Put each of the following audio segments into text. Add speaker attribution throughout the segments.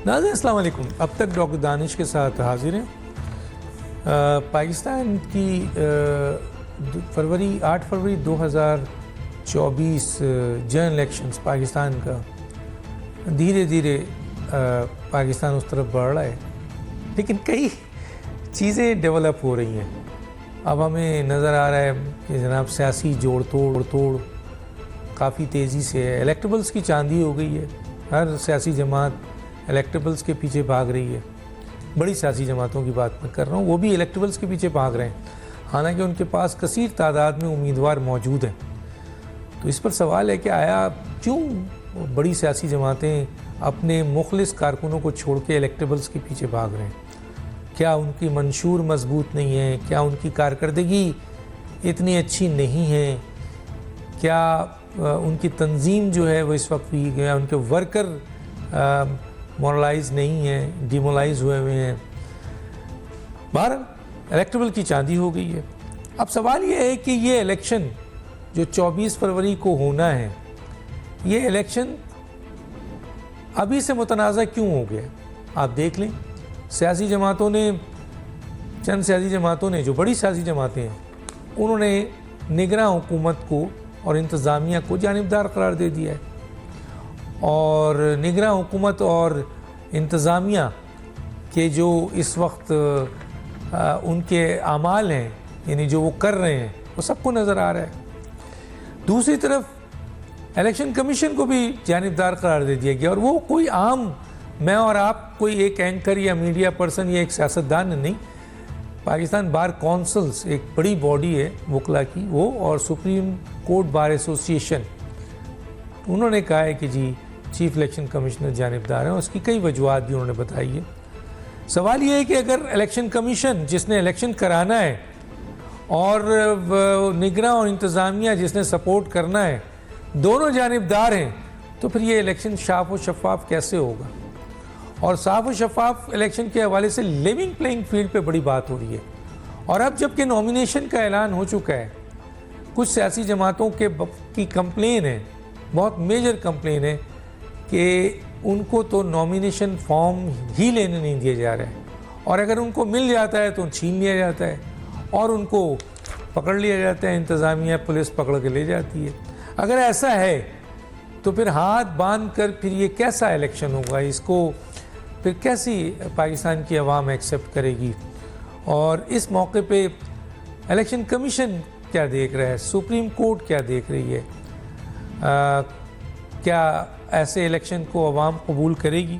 Speaker 1: ناظرین السلام علیکم. اب تک ڈاکٹر دانش کے ساتھ حاضر ہیں. پاکستان کی 8 فروری 2024 جنرل الیکشنز پاکستان کا دھیرے دھیرے پاکستان اس طرف بڑھ رہا ہے، لیکن کئی چیزیں ڈیولپ ہو رہی ہیں. اب ہمیں نظر آ رہا ہے کہ جناب سیاسی جوڑ توڑ کافی تیزی سے ہے. الیکٹیبلز کی چاندی ہو گئی ہے. ہر سیاسی جماعت الیکٹیبلز کے پیچھے بھاگ رہی ہے. بڑی سیاسی جماعتوں کی بات میں کر رہا ہوں، وہ بھی الیکٹیبلز کے پیچھے بھاگ رہے ہیں، حالانکہ ان کے پاس کثیر تعداد میں امیدوار موجود ہیں. تو اس پر سوال ہے کہ آیا کیوں بڑی سیاسی جماعتیں اپنے مخلص کارکنوں کو چھوڑ کے الیکٹیبلز کے پیچھے بھاگ رہے ہیں؟ کیا ان کی منشور مضبوط نہیں ہے؟ کیا ان کی کارکردگی اتنی اچھی نہیں ہے؟ کیا ان کی تنظیم جو ہے وہ اس وقت ویک ہے؟ ان کے ورکر مورلائز نہیں ہیں، ڈیمورلائز ہوئے ہیں؟ بہرحال الیکٹیبل کی چاندی ہو گئی ہے. اب سوال یہ ہے کہ یہ الیکشن جو 24 فروری کو ہونا ہے، یہ الیکشن ابھی سے متنازع کیوں ہو گیا؟ آپ دیکھ لیں، چند سیاسی جماعتوں نے جو بڑی سیاسی جماعتیں ہیں، انہوں نے نگراں حکومت کو اور انتظامیہ کو جانبدار قرار دے دیا ہے. اور نگراں حکومت اور انتظامیہ کے جو اس وقت ان کے اعمال ہیں، یعنی جو وہ کر رہے ہیں، وہ سب کو نظر آ رہا ہے. دوسری طرف الیکشن کمیشن کو بھی جانبدار قرار دے دیا گیا، اور وہ کوئی عام میں اور آپ کوئی ایک اینکر یا میڈیا پرسن یا ایک سیاستدان نہیں. پاکستان بار کونسلز ایک بڑی باڈی ہے وکلا کی، وہ اور سپریم کورٹ بار ایسوسی ایشن، انہوں نے کہا ہے کہ جی چیف الیکشن کمشنر جانبدار ہیں، اور اس کی کئی وجوہات بھی انہوں نے بتائی ہے. سوال یہ ہے کہ اگر الیکشن کمیشن جس نے الیکشن کرانا ہے اور نگراں اور انتظامیہ جس نے سپورٹ کرنا ہے، دونوں جانبدار ہیں، تو پھر یہ الیکشن صاف و شفاف کیسے ہوگا؟ اور صاف و شفاف الیکشن کے حوالے سے لیونگ پلینگ فیلڈ پہ بڑی بات ہو رہی ہے. اور اب جب کہ نامینیشن کا اعلان ہو چکا ہے، کچھ سیاسی جماعتوں کی کمپلین ہے، بہت میجر کمپلین ہے، کہ ان کو تو نامینیشن فارم ہی لینے نہیں دیا جا رہا ہے، اور اگر ان کو مل جاتا ہے تو چھین لیا جاتا ہے اور ان کو پکڑ لیا جاتا ہے، انتظامیہ پولیس پکڑ کے لے جاتی ہے. اگر ایسا ہے تو پھر ہاتھ باندھ کر پھر یہ کیسا الیکشن ہوگا؟ اس کو پھر کیسی پاکستان کی عوام ایکسیپٹ کرے گی؟ اور اس موقع پہ الیکشن کمیشن کیا دیکھ رہا ہے؟ سپریم کورٹ کیا دیکھ رہی ہے؟ کیا ایسے الیکشن کو عوام قبول کرے گی؟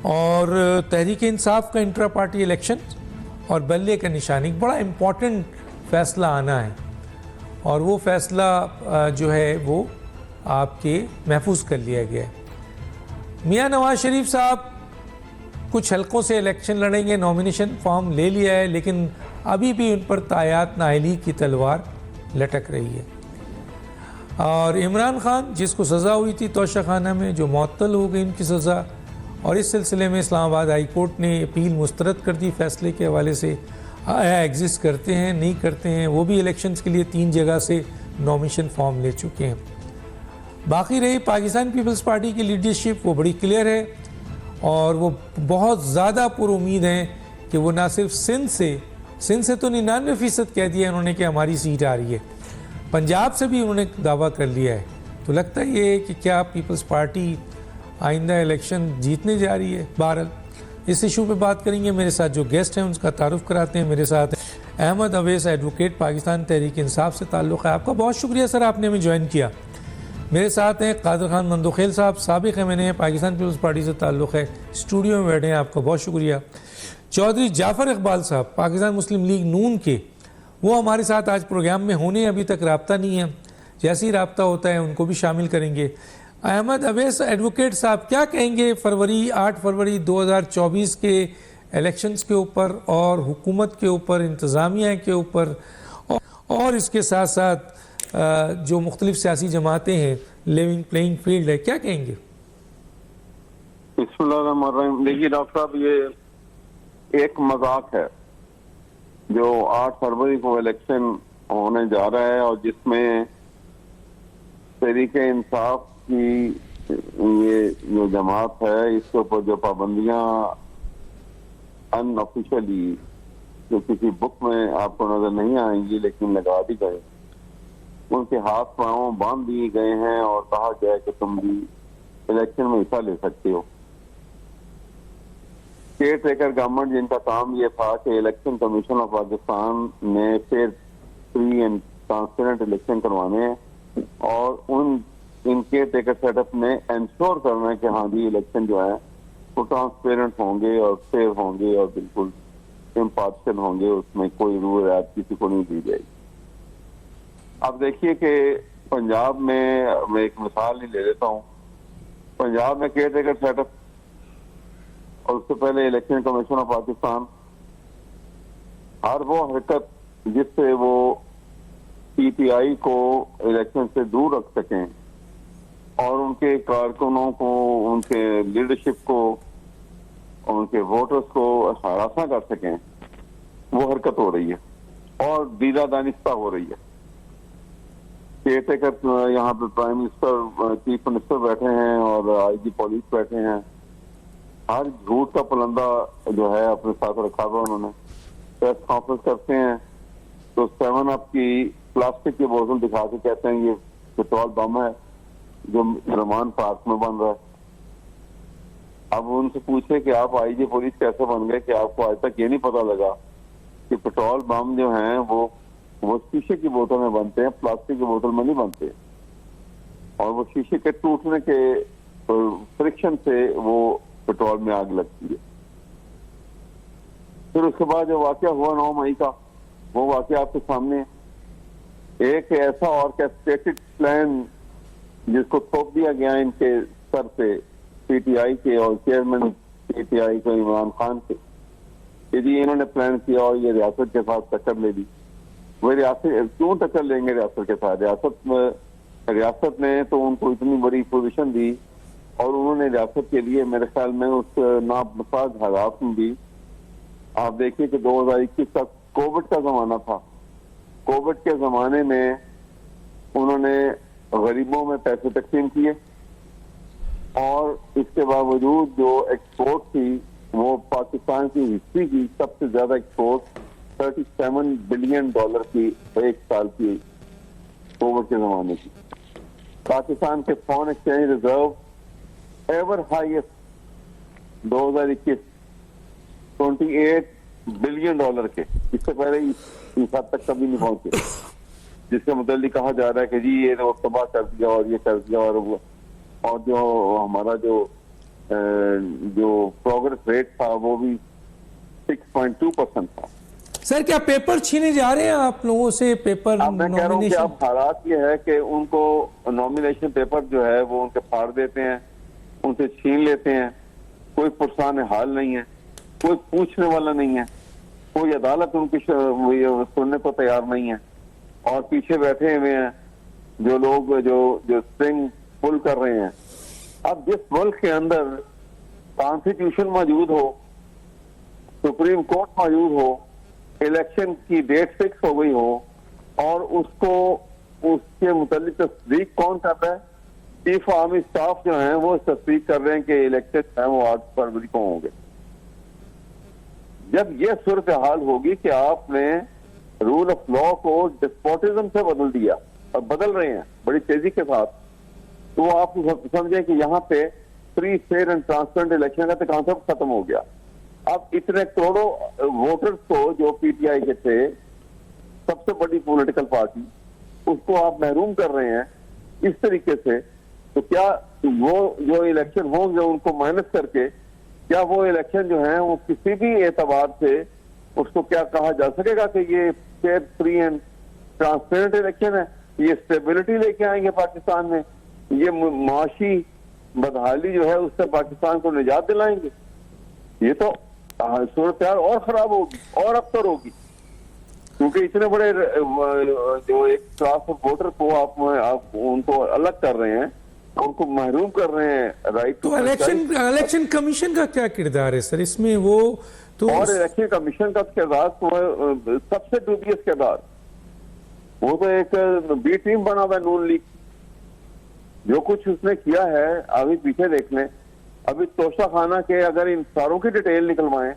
Speaker 1: اور تحریک انصاف کا انٹرا پارٹی الیکشن اور بلے کا نشان، ایک بڑا امپورٹنٹ فیصلہ آنا ہے، اور وہ فیصلہ جو ہے وہ آپ کے محفوظ کر لیا گیا ہے. میاں نواز شریف صاحب کچھ حلقوں سے الیکشن لڑیں گے، نامینیشن فارم لے لیا ہے، لیکن ابھی بھی ان پر تایات نااہلی کی تلوار لٹک رہی ہے. اور عمران خان جس کو سزا ہوئی تھی توشہ خانہ میں، جو معطل ہو گئی ان کی سزا، اور اس سلسلے میں اسلام آباد ہائی کورٹ نے اپیل مسترد کر دی فیصلے کے حوالے سے. آیا ایگزسٹ کرتے ہیں نہیں کرتے ہیں؟ وہ بھی الیکشنز کے لیے 3 جگہ سے نامینیشن فارم لے چکے ہیں. باقی رہی پاکستان پیپلز پارٹی کی لیڈرشپ، وہ بڑی کلیئر ہے، اور وہ بہت زیادہ پر امید ہیں کہ وہ نہ صرف سندھ سے تو 99% کہہ دیا انہوں نے کہ ہماری سیٹ آ رہی ہے، پنجاب سے بھی انہوں نے دعویٰ کر لیا ہے. تو لگتا ہے یہ کہ کیا پیپلز پارٹی آئندہ الیکشن جیتنے جا رہی ہے. بہرحال اس ایشو پہ بات کریں گے. میرے ساتھ جو گیسٹ ہیں ان کا تعارف کراتے ہیں. میرے ساتھ احمد اویس ایڈوکیٹ، پاکستان تحریک انصاف سے تعلق ہے. آپ کا بہت شکریہ سر، آپ نے ہمیں جوائن کیا. میرے ساتھ ہیں قادر خان مندوخیل صاحب، سابق MNA، پاکستان پیپلز پارٹی سے تعلق ہے، اسٹوڈیو میں بیٹھے ہیں. آپ کا بہت شکریہ. چودھری جعفر اقبال صاحب، پاکستان مسلم لیگ نون کے، وہ ہمارے ساتھ آج پروگرام میں ہونے ابھی تک رابطہ نہیں ہے، جیسے ہی رابطہ ہوتا ہے ان کو بھی شامل کریں گے. احمد اویس ایڈوکیٹ صاحب، کیا کہیں گے 8 فروری 2024 کے الیکشنز کے اوپر اور حکومت کے اوپر، انتظامیہ کے اوپر، اور اس کے ساتھ ساتھ جو مختلف سیاسی جماعتیں ہیں، لیونگ پلینگ فیلڈ ہے، کیا کہیں گے؟
Speaker 2: بسم اللہ الرحمن الرحیم. دیکھیے ڈاکٹر صاحب، یہ ایک مذاق ہے جو 8 فروری کو الیکشن ہونے جا رہا ہے، اور جس میں تحریک انصاف کی یہ جو جماعت ہے اس کے اوپر جو پابندیاں ان آفیشلی جو کسی بک میں آپ کو نظر نہیں آئیں گی لیکن لگا دی گئے، ان کے ہاتھ پاؤں باندھ دیے گئے ہیں اور کہا گیا کہ تم بھی الیکشن میں حصہ لے سکتے ہو۔ کیئر ٹیکر گورنمنٹ جن کا کام یہ تھا کہ الیکشن کمیشن آف پاکستان نے پھر فری اینڈ ٹرانسپیرنٹ الیکشن کروانے ہیں اور ان کیئر ٹیکر سیٹ اپ نے انشور کرنا ہے کہ ہاں جی الیکشن جو ہے وہ ٹرانسپیرنٹ ہوں گے اور فیئر ہوں گے اور بالکل امپارشل ہوں گے، اس میں کوئی روح رعایت کسی کو نہیں دی جائے گی۔ اب دیکھیے کہ پنجاب میں ایک مثال ہی لے لیتا ہوں، پنجاب میں کیئر ٹیکر سیٹ اپ اور اس سے پہلے الیکشن کمیشن آف پاکستان ہر وہ حرکت جس سے وہ پی ٹی آئی کو الیکشن سے دور رکھ سکیں اور ان کے کارکنوں کو، ان کے لیڈرشپ کو، ان کے ووٹرز کو ہراساں کر سکیں، وہ حرکت ہو رہی ہے اور دیدہ دانستہ ہو رہی ہے۔ کیئر ٹیکر یہاں پہ پرائم منسٹر، چیف منسٹر بیٹھے ہیں اور آئی جی پولیس بیٹھے ہیں، ہر جھوٹ کا پلندہ جو ہے اپنے ساتھ رکھا ہوا انہوں نے۔ پریس کانفرنس کرتے ہیں تو 7 اپ کی پلاسٹک کی بوتل دکھا کے کہتے ہیں یہ پٹرول بم ہے جو رحمان پارک میں بن رہا ہے۔ اب ان سے پوچھے کہ آپ آئی جی پولیس کیسے بن گئے کہ آپ کو آج تک یہ نہیں پتا لگا کہ پٹرول بم جو ہیں وہ شیشے کی بوتل میں بنتے ہیں، پلاسٹک کی بوتل میں نہیں بنتے، اور وہ شیشے کے ٹوٹنے کے فرکشن سے وہ پٹرول میں آگ لگتی ہے۔ پھر اس کے بعد جو واقعہ ہوا 9 مئی کا، وہ واقعہ آپ کے سامنے ہے۔ ایک ایسا آرکیسٹریٹڈ پلان جس کو تھوپ دیا گیا ان کے سر سے، پی ٹی آئی کے اور چیئرمین پی ٹی آئی کو عمران خان کے، کہ جی انہوں نے پلان کیا اور یہ ریاست کے ساتھ ٹکر لے دی۔ وہ ریاست کیوں ٹکر لیں گے ریاست کے ساتھ؟ ریاست نے تو ان کو اتنی بڑی پوزیشن دی اور انہوں نے ریاست کے لیے میرے خیال میں اس نامساز حالات میں بھی، آپ دیکھیے کہ 2021 تک کووڈ کا زمانہ تھا، کووڈ کے زمانے میں انہوں نے غریبوں میں پیسے تقسیم کیے اور اس کے باوجود جو ایکسپورٹ تھی وہ پاکستان کی ہسٹری کی سب سے زیادہ ایکسپورٹ $37 بلین کی ایک سال کی کووڈ کے زمانے کی۔ پاکستان کے foreign exchange reserve ever highest 2021 $28 billion کے، اس سے پہلے اس حد تک کبھی نہیں پہنچے، جس کے متعلق کہا جا رہا ہے کہ جی یہ تو تباہ کر دیا اور یہ کر دیا، اور جو ہمارا جو پروگرس ریٹ تھا وہ بھی 6.2% تھا۔
Speaker 1: سر کیا پیپر چھینے جا رہے ہیں آپ لوگوں سے؟ پیپر
Speaker 2: اب میں کہہ رہا ہوں کہ اب حالات یہ ہے کہ ان کو نامینیشن پیپر جو ہے وہ ان کے پھاڑ دیتے ہیں، ان سے چھین لیتے ہیں، کوئی پرسان حال نہیں ہے، کوئی پوچھنے والا نہیں ہے، کوئی عدالت ان کی سننے کو تیار نہیں ہے، اور پیچھے بیٹھے ہوئے ہیں جو لوگ جو سٹرنگ پل کر رہے ہیں۔ اب جس ملک کے اندر کانسٹیٹیوشن موجود ہو، سپریم کورٹ موجود ہو، الیکشن کی ڈیٹ فکس ہو گئی ہو، اور اس کے متعلق تصدیق کون کر رہا ہے؟ چیف آرمی اسٹاف جو ہیں وہ تصدیق کر رہے ہیں کہ الیکشن ہیں وہ 8 فروری کو ہوں گے۔ جب یہ صورتحال ہوگی کہ آپ نے رول آف لا کو ڈسپوٹزم سے بدل دیا اور بدل رہے ہیں بڑی تیزی کے ساتھ، تو آپ سمجھیں کہ یہاں پہ free fair and transparent election کا کانسیپٹ ختم ہو گیا۔ اب اتنے کروڑوں ووٹرز کو جو پی ٹی آئی کے تھے، سب سے بڑی پولیٹیکل پارٹی، اس کو آپ محروم کر رہے ہیں اس طریقے سے، تو کیا وہ جو الیکشن ہوں گے ان کو مائنس کر کے، کیا وہ الیکشن جو ہیں وہ کسی بھی اعتبار سے اس کو کیا کہا جا سکے گا کہ یہ fair free and transparent election ہے؟ یہ اسٹیبلٹی لے کے آئیں گے پاکستان میں؟ یہ معاشی بدحالی جو ہے اس سے پاکستان کو نجات دلائیں گے؟ یہ تو صورتحال اور خراب ہوگی اور ابتر ہوگی، کیونکہ اتنے بڑے جو ایک کلاس آف ووٹر کو آپ ان کو الگ کر رہے ہیں، ان کو محروم کر رہے ہیں رائٹ
Speaker 1: تو الیکشن کمیشن کا کیا کردار ہے سر اس میں؟ وہ تو
Speaker 2: اور الیکشن کمیشن کا کردار تو سب سے ڈوبیس کردار، وہ تو ایک بی ٹیم بنا ہوا ہے نون لیگ، جو کچھ اس نے کیا ہے ابھی پیچھے دیکھ لیں. ابھی توشہ خانہ کے اگر ان ساروں کی ڈیٹیل نکلوائیں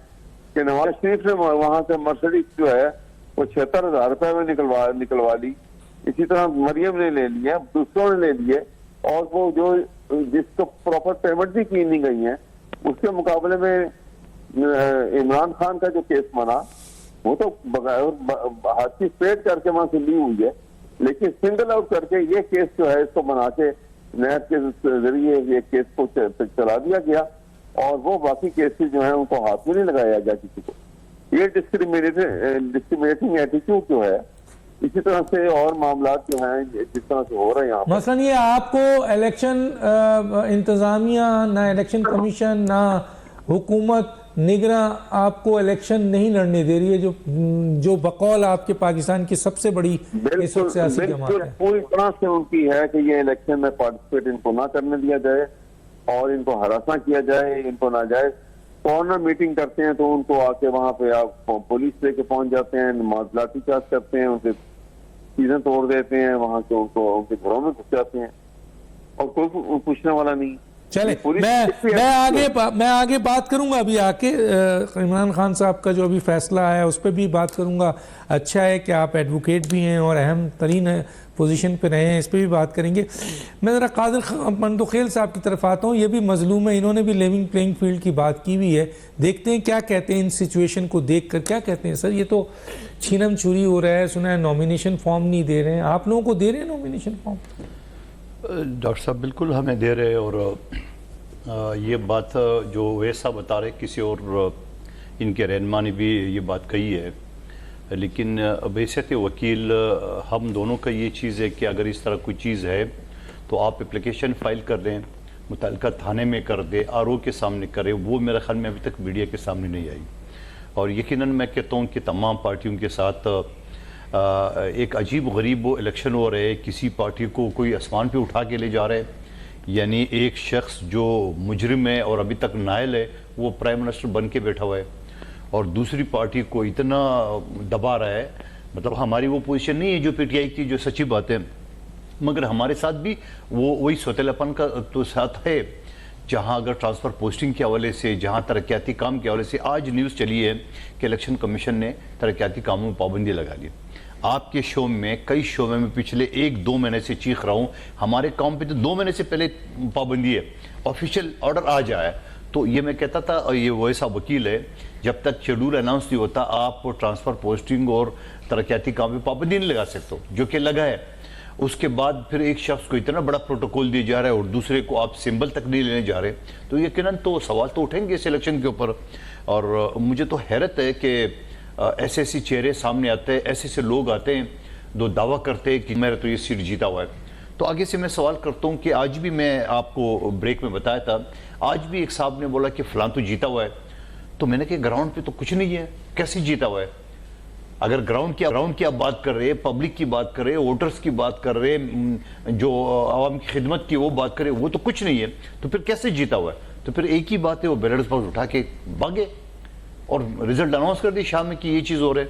Speaker 2: کہ نواز شریف نے وہاں سے مرسڈیز جو ہے وہ 76,000 روپے میں نکلوا لی, اسی طرح مریم نے لے لیا, دوسروں نے لے لیے, اور وہ جو جس کو پراپر پیمنٹ بھی کی نہیں گئی ہیں اس کے مقابلے میں عمران خان کا جو کیس بنا وہ تو ہاتھ کی اسٹریٹ کر کے وہاں سے لی ہوئی ہے, لیکن سنگل آؤٹ کر کے یہ کیس جو ہے اس کو بنا کے نیب کے ذریعے یہ کیس کو چلا دیا گیا, اور وہ باقی کیسز جو ہیں ان کو ہاتھ میں نہیں لگایا گیا کسی کو. یہ ڈسکریمنیٹنگ ایٹیٹیوڈ جو ہے, اسی طرح سے اور معاملات جو ہیں جس طرح سے ہو رہے ہیں یہاں پر.
Speaker 1: مثلا یہ آپ کو الیکشن انتظامیہ, نہ الیکشن کمیشن, نہ حکومت نگراں آپ کو الیکشن نہیں لڑنے دے رہی ہے, جو بقول آپ کے پاکستان کی سب سے بڑی اس وقت سیاسی جماعت ہے.
Speaker 2: پوری طرح سے ان کی ہے کہ یہ الیکشن میں پارٹیسپیٹ ان کو نہ کرنے دیا جائے اور ان کو ہراساں کیا جائے, ان کو ناجائز کارنر میٹنگ کرتے ہیں تو ان کو آ کے وہاں پہ آپ پولیس لے کے پہنچ جاتے ہیں, لاٹھی چارج کرتے ہیں, ان سے چیزیں توڑ دیتے ہیں, وہاں کے ان کو ان کے گھروں میں گھس جاتے ہیں اور کوئی پوچھنے والا نہیں.
Speaker 1: چلے میں آگے بات کروں گا, ابھی آ کے عمران خان صاحب کا جو ابھی فیصلہ آیا اس پہ بھی بات کروں گا. اچھا ہے کہ آپ ایڈوکیٹ بھی ہیں اور اہم ترین پوزیشن پہ رہے ہیں, اس پہ بھی بات کریں گے. میں ذرا قادر مندوخیل صاحب کی طرف آتا ہوں, یہ بھی مظلوم ہے, انہوں نے بھی لیونگ پلینگ فیلڈ کی بات کی ہوئی ہے. دیکھتے ہیں کیا کہتے ہیں ان سچویشن کو دیکھ کر. کیا کہتے ہیں سر, یہ تو چھینم چھوری ہو رہا ہے, سنا ہے نومینیشن فارم نہیں دے رہے ہیں, آپ لوگوں کو دے رہے ہیں نومینیشن فارم؟
Speaker 3: ڈاکٹر صاحب بالکل ہمیں دے رہے, اور یہ بات جو ویسا بتا رہے کسی اور ان کے رہنما نے بھی یہ بات کہی ہے, لیکن بحیثیت وکیل ہم دونوں کا یہ چیز ہے کہ اگر اس طرح کوئی چیز ہے تو آپ اپلیکیشن فائل کر دیں, متعلقہ تھانے میں کر دیں, RO کے سامنے کریں. وہ میرے خیال میں ابھی تک میڈیا کے سامنے نہیں آئی, اور یقیناً میں کہتا ہوں کہ تمام پارٹیوں کے ساتھ ایک عجیب غریب وہ الیکشن ہو رہے, کسی پارٹی کو کوئی آسمان پہ اٹھا کے لے جا رہے, یعنی ایک شخص جو مجرم ہے اور ابھی تک نائل ہے وہ پرائم منسٹر بن کے بیٹھا ہوا ہے, اور دوسری پارٹی کو اتنا دبا رہا ہے. مطلب ہماری وہ پوزیشن نہیں ہے جو PTI کی, جو سچی بات ہے, مگر ہمارے ساتھ بھی وہی سوتیلا پن کا تو ساتھ ہے, جہاں اگر ٹرانسفر پوسٹنگ کے حوالے سے, جہاں ترقیاتی کام کے حوالے سے آج نیوز چلی ہے کہ الیکشن کمیشن نے ترقیاتی کاموں میں پابندی لگا لی. آپ کے شو میں, کئی شو میں پچھلے 1-2 مہینے سے چیخ رہا ہوں, ہمارے کام پہ تو 2 مہینے سے پہلے پابندی ہے, آفیشیل آرڈر آ جائے. تو یہ میں کہتا تھا, یہ ویسا وکیل ہے, جب تک شیڈول اناؤنس نہیں ہوتا آپ ٹرانسفر پوسٹنگ اور ترقیاتی کام پہ پابندی نہیں لگا سکتے, جو کہ لگا ہے. اس کے بعد پھر ایک شخص کو اتنا بڑا پروٹوکول دیا جا رہا ہے اور دوسرے کو آپ سمبل تک نہیں لینے جا رہے, تو یقیناً تو سوال تو اٹھیں گے اس الیکشن کے اوپر. اور مجھے تو حیرت ہے کہ ایسے ایسی چہرے سامنے آتے ہیں, ایسے ایسے لوگ آتے ہیں جو دعویٰ کرتے ہیں کہ میرا تو یہ سیٹ جیتا ہوا ہے. تو آگے سے میں سوال کرتا ہوں کہ آج بھی میں آپ کو بریک میں بتایا تھا, آج بھی ایک صاحب نے بولا کہ فلاں تو جیتا ہوا ہے, تو میں نے کہا گراؤنڈ پہ تو کچھ نہیں ہے, کیسے جیتا ہوا ہے؟ اگر گراؤنڈ کی آپ بات کر رہے, پبلک کی بات کر رہے, ووٹرز کی بات کر رہے, جو عوام کی خدمت کی وہ بات کرے, وہ تو کچھ نہیں ہے, تو پھر کیسے جیتا ہوا ہے؟ تو پھر ایک ہی بات ہے, وہ بیلٹ باکس اٹھا کے بھاگے اور رزلٹ اناؤنس کر دی شام میں کہ یہ چیز ہو رہے.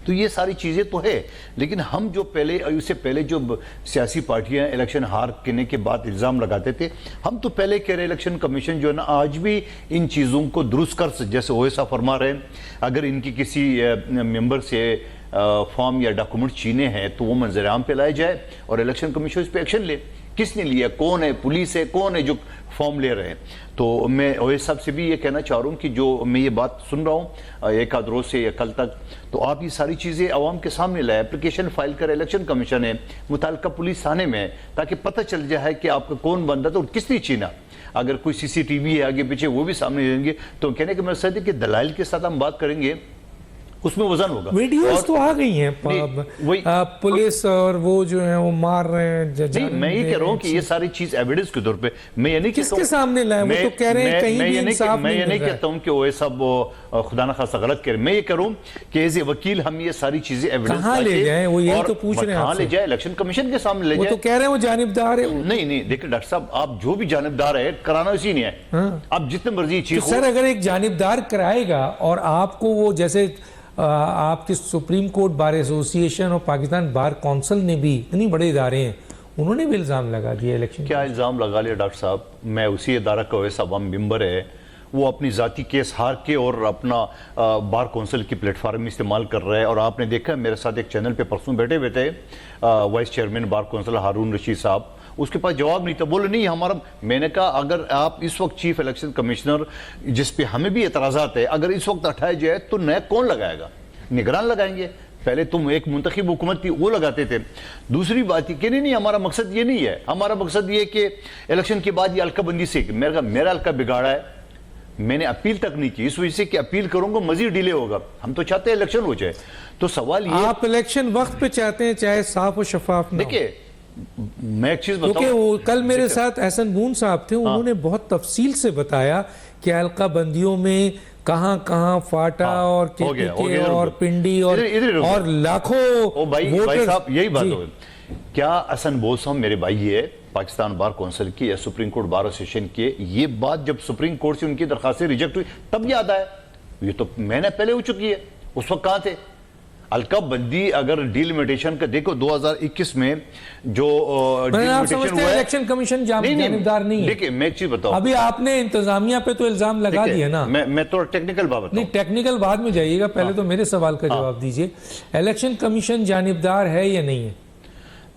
Speaker 3: تو یہ ساری چیزیں تو ہے, لیکن ہم جو اس سے پہلے جو سیاسی پارٹیاں الیکشن ہار کرنے کے بعد الزام لگاتے تھے, ہم تو پہلے کہہ رہے الیکشن کمیشن جو ہے نا آج بھی ان چیزوں کو درست کر, جیسے اویسا فرما رہے ہیں, اگر ان کی کسی ممبر سے فارم یا ڈاکومنٹ چینے ہیں تو وہ منظر عام پہ لائے جائے اور الیکشن کمیشن اس پہ ایکشن لے. کس نے لیا, کون ہے, پولیس ہے, کون ہے جو فارم لے رہے ہیں؟ تو میں اویس صاحب سے بھی یہ کہنا چاہ رہا ہوں کہ جو میں یہ بات سن رہا ہوں ایک آدھ روز سے یا کل تک, تو آپ یہ ساری چیزیں عوام کے سامنے لائے, اپلیکیشن فائل کرے الیکشن کمیشن ہے, متعلقہ پولیس تھانے میں, تاکہ پتہ چل جائے کہ آپ کا کون بندہ تھا اور کس نے چینا. اگر کوئی CCTV ہے آگے پیچھے وہ بھی سامنے رہیں گے, تو کہنے کے مقصد ہے کہ دلائل کے ساتھ ہم بات کریں گے, اس میں وزن ہوگا.
Speaker 1: ویڈیوز تو آ گئی ہیں, پولیس اور وہ جو ہیں وہ مار رہے ہیں.
Speaker 3: میں یہ کہہ رہا ہوں کہ یہ ساری چیز ایویڈنس کے طور پہ, میں یہ نہیں
Speaker 1: کس کے سامنے لائے, وہ تو کہہ رہے ہیں کہیں بھی انصاف نہیں مل رہا ہے.
Speaker 3: میں یہ نہیں کہتا ہوں کہ وہ سب خدا نہ خاصہ غلط کہہ رہے, میں یہ کہہ رہا ہوں کہ ایز اے وکیل ہم یہ ساری چیزیں ایویڈنس
Speaker 1: کہاں لے جائیں, وہ یہی تو پوچھ رہے ہیں
Speaker 3: کہاں لے جائیں, الیکشن کمیشن کے سامنے لے جائیں.
Speaker 1: وہ تو کہہ رہے ہیں وہ جانبدار ہے.
Speaker 3: نہیں دیکھیں ڈاکٹر صاحب, آپ جو بھی جانبدار ہے کرانا اسی نہیں ہے, آپ جتنے مرضی چیز
Speaker 1: سر اگر ایک جانبدار کرائے گا اور آپ کو وہ, جیسے آپ کی سپریم کورٹ بار ایسوسی ایشن اور پاکستان بار کونسل نے بھی, اتنی بڑے ادارے ہیں, انہوں نے بھی الزام لگا دیا الیکشن.
Speaker 3: کیا الزام لگا لیا ڈاکٹر صاحب؟ میں اسی ادارہ کا ویسا عوام ممبر ہے، وہ اپنی ذاتی کیس ہار کے اور اپنا بار کونسل کی پلیٹ فارم استعمال کر رہا ہے. اور آپ نے دیکھا میرے ساتھ ایک چینل پہ پرسوں بیٹھے ہوئے تھے vice chairman bar council Haroon Rasheed صاحب، اس کے پاس جواب نہیں تھا. بولے نہیں ہمارا، میں نے کہا اگر آپ اس وقت چیف الیکشن کمشنر جس پہ ہمیں بھی اعتراضات ہے، اگر اس وقت ہٹایا جائے تو نیا کون لگائے گا؟ نگران لگائیں گے. پہلے تم ایک منتخب حکومت تھی وہ لگاتے تھے. دوسری بات یہ کہ نہیں ہمارا مقصد یہ نہیں ہے، ہمارا مقصد یہ کہ الیکشن کے بعد یہ حلقہ بندی سے میرا حلقہ بگاڑا ہے، میں نے اپیل تک نہیں کی اس وجہ سے کہ اپیل کروں گا مزید ڈیلے ہوگا. ہم تو چاہتے ہیں الیکشن ہو جائے. تو سوال یہ
Speaker 1: آپ الیکشن وقت پہ چاہتے ہیں چاہے صاف و شفاف نہ ہو.
Speaker 3: دیکھیں میں ایک چیز
Speaker 1: کیونکہ
Speaker 3: بتاؤں،
Speaker 1: وہ کل میرے ساتھ احسن بون صاحب تھے، انہوں نے بہت تفصیل سے بتایا کہ حلقہ بندیوں میں کہاں کہاں فاٹا اور اور پنڈی اور لاکھوں
Speaker 3: بھائی صاحب یہی بات ہو. کیا احسن بون صاحب میرے بھائی ہے پاکستان بار کونسل کی یا سپریم کورٹ بار ایسوسیشن کی، یہ بات جب سپریم کورٹ سے ان کی درخواستیں ریجیکٹ ہوئی تب یاد آیا؟ یہ تو میں نے پہلے ہو چکی ہے، اس وقت کہاں تھے؟ حلقہ بندی اگر ڈیلیمیٹیشن کا دیکھو 2021 میں جو ڈیلیمیٹیشن ہوا ہے،
Speaker 1: الیکشن کمیشن جانبدار نہیں ہے.
Speaker 3: دیکھیں میں ایک چیز بتاؤں،
Speaker 1: ابھی آپ نے انتظامیہ پہ تو الزام لگا دیا نا.
Speaker 3: میں تو ٹیکنیکل بات بتاؤں.
Speaker 1: نہیں ٹیکنیکل بعد میں جائیے گا، پہلے تو میرے سوال کا جواب دیجئے. الیکشن کمیشن جانبدار ہے یا نہیں ہے؟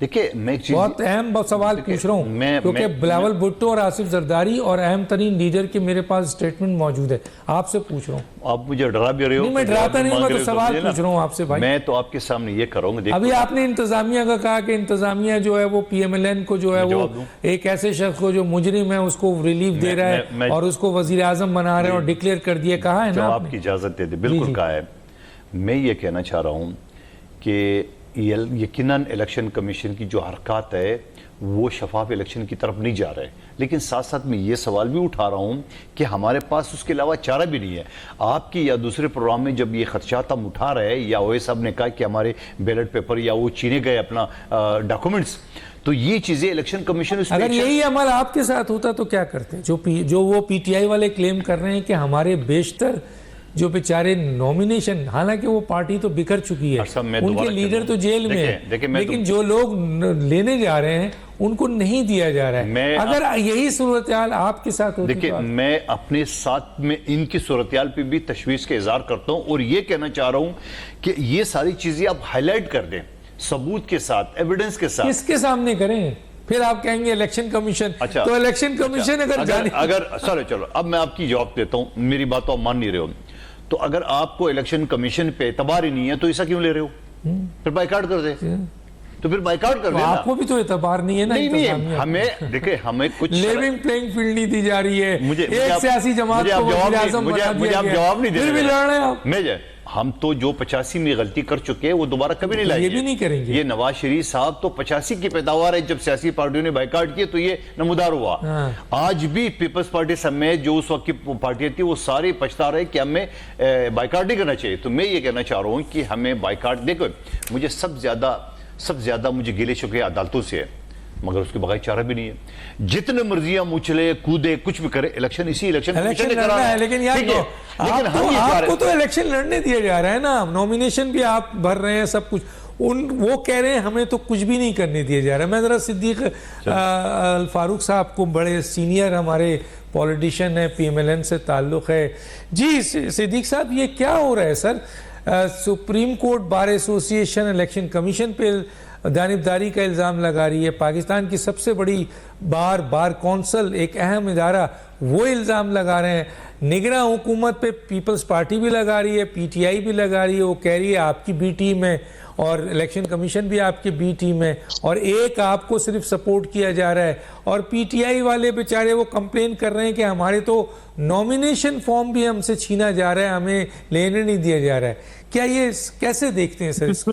Speaker 3: دیکھیں میں ایک چیز
Speaker 1: بہت اہم سوال پوچھ رہا ہوں کیونکہ بلاول بھٹو اور آصف زرداری اور اہم ترین لیڈر کے میرے پاس سٹیٹمنٹ موجود ہے، آپ سے پوچھ رہا ہوں.
Speaker 3: آپ مجھے ڈرا بھی رہے ہو.
Speaker 1: نہیں میں ڈراتا نہیں، میں تو سوال پوچھ رہا ہوں آپ سے بھائی.
Speaker 3: میں تو آپ کے سامنے یہ کروں گا.
Speaker 1: ابھی آپ نے انتظامیہ کا کہا کہ انتظامیہ جو ہے وہ پی ایم ایل این کو جو ہے وہ ایک ایسے شخص کو جو مجرم ہے اس کو ریلیف دے رہا ہے اور اس کو وزیر اعظم بنا رہے ہیں اور ڈکلیئر کر دیا. کہا ہے نا
Speaker 3: آپ کی اجازت دے دے. بالکل کہا ہے. میں یہ کہنا چاہ رہا ہوں کہ یقیناً الیکشن کمیشن کی جو حرکات ہے وہ شفاف الیکشن کی طرف نہیں جا رہے، لیکن ساتھ ساتھ میں یہ سوال بھی اٹھا رہا ہوں کہ ہمارے پاس اس کے علاوہ چارہ بھی نہیں ہے. آپ کی یا دوسرے پروگرام میں جب یہ خدشات ہم اٹھا رہے ہیں یا اوے صاحب نے کہا کہ ہمارے بیلٹ پیپر یا وہ چھینے گئے اپنا ڈاکومنٹس، تو یہ چیزیں الیکشن کمیشن
Speaker 1: اگر یہی عمل آپ کے ساتھ ہوتا تو کیا کرتے؟ جو وہ پی ٹی آئی والے کلیم کر رہے ہیں کہ ہمارے بیشتر جو بیچارے نومینیشن، حالانکہ وہ پارٹی تو بکھر چکی ہے، ان کے لیڈر تو جیل میں ہیں، لیکن جو لوگ لینے جا رہے ہیں ان کو نہیں دیا جا رہا ہے. اگر یہی صورتحال آپ کے ساتھ ہوتی
Speaker 3: دیکھیں میں اپنے ساتھ میں ان کی صورتحال پہ بھی تشویش کا اظہار کرتا ہوں اور یہ کہنا چاہ رہا ہوں کہ یہ ساری چیزیں آپ ہائی لائٹ کر دیں ثبوت کے ساتھ، ایویڈنس کے ساتھ.
Speaker 1: کس کے سامنے کریں؟ پھر آپ کہیں گے الیکشن کمیشن. تو الیکشن کمیشن
Speaker 3: اگر چلو اب میں آپ کی جواب دیتا ہوں، میری بات تو آپ مان نہیں رہے ہو. تو اگر آپ کو الیکشن کمیشن پہ اعتبار ہی نہیں ہے تو ایسا کیوں لے رہے ہو؟ پھر بائیکاٹ کر دے. تو پھر بائیکاٹ کر دے. آپ
Speaker 1: کو بھی تو اعتبار نہیں ہے نا.
Speaker 3: نہیں ہمیں دیکھیں ہمیں کچھ
Speaker 1: لیونگ پلینگ فیلڈ نہیں دی جا رہی ہے. ایک سیاسی جماعت کو وزیر اعظم بنا دیا گیا.
Speaker 3: جواب نہیں دے
Speaker 1: پھر بھی لڑ رہے ہیں آپ.
Speaker 3: ہم تو جو 85 میں غلطی کر چکے ہیں وہ دوبارہ کبھی نہیں لائیں گے.
Speaker 1: یہ بھی نہیں کریں گے.
Speaker 3: یہ نواز شریف صاحب تو 85 کی پیداوار ہے، جب سیاسی پارٹیوں نے بائیکاٹ کیے تو یہ نمودار ہوا. آج بھی پیپلز پارٹی سمیت جو اس وقت کی پارٹیاں تھی وہ سارے پچھتا رہے کہ ہمیں بائیکاٹ نہیں کرنا چاہیے. تو میں یہ کہنا چاہ رہا ہوں کہ ہمیں بائیکاٹ، دیکھو مجھے سب زیادہ مجھے گلے شکوے عدالتوں سے ہے، مگر اس کے بغیر چارہ بھی نہیں ہے. جتنے مرضی ہم اچھلے کودے کچھ بھی کرے، الیکشن کمیشن نے کرا ہے.
Speaker 1: لیکن آپ کو تو الیکشن لڑنے دیا جا رہا ہے نا، نومینیشن بھی آپ بھر رہے ہیں، سب کچھ. وہ کہہ رہے ہیں ہمیں تو کچھ بھی نہیں کرنے دیا جا رہا ہے. میں ذرا صدیق الفاروق صاحب کو، بڑے سینئر ہمارے پولیٹیشین ہیں، پی ایم ایل این سے تعلق ہے. جی صدیق صاحب یہ کیا ہو رہا ہے sir? Supreme court bar association election commission پہ جانبداری کا الزام لگا رہی ہے. پاکستان کی سب سے بڑی بار کونسل، ایک اہم ادارہ، وہ الزام لگا رہے ہیں. نگراں حکومت پہ پیپلز پارٹی بھی لگا رہی ہے، پی ٹی آئی بھی لگا رہی ہے. وہ کہہ رہی ہے آپ کی بی ٹیم ہے اور الیکشن کمیشن بھی آپ کی بی ٹیم ہے، اور ایک آپ کو صرف سپورٹ کیا جا رہا ہے. اور پی ٹی آئی والے بیچارے وہ کمپلین کر رہے ہیں کہ ہمارے تو نومینیشن فارم بھی ہم سے چھینا جا رہا ہے، ہمیں لینے نہیں دیا جا رہا ہے. کیا یہ کیسے دیکھتے ہیں سر اس کو؟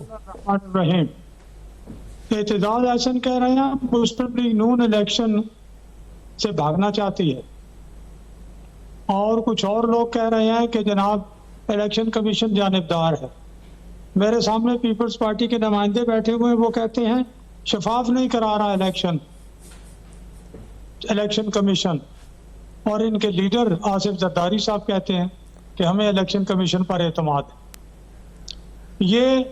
Speaker 4: اعتزاز احسن کہہ رہے ہیں مسلم لیگ نون الیکشن سے بھاگنا چاہتی ہے، اور کچھ اور لوگ کہہ رہے ہیں کہ جناب الیکشن کمیشن جانبدار ہے. میرے سامنے پیپلز پارٹی کے نمائندے بیٹھے ہوئے ہیں، وہ کہتے ہیں شفاف نہیں کرا رہا الیکشن کمیشن، اور ان کے لیڈر آصف زرداری صاحب کہتے ہیں کہ ہمیں الیکشن کمیشن پر اعتماد ہے. یہ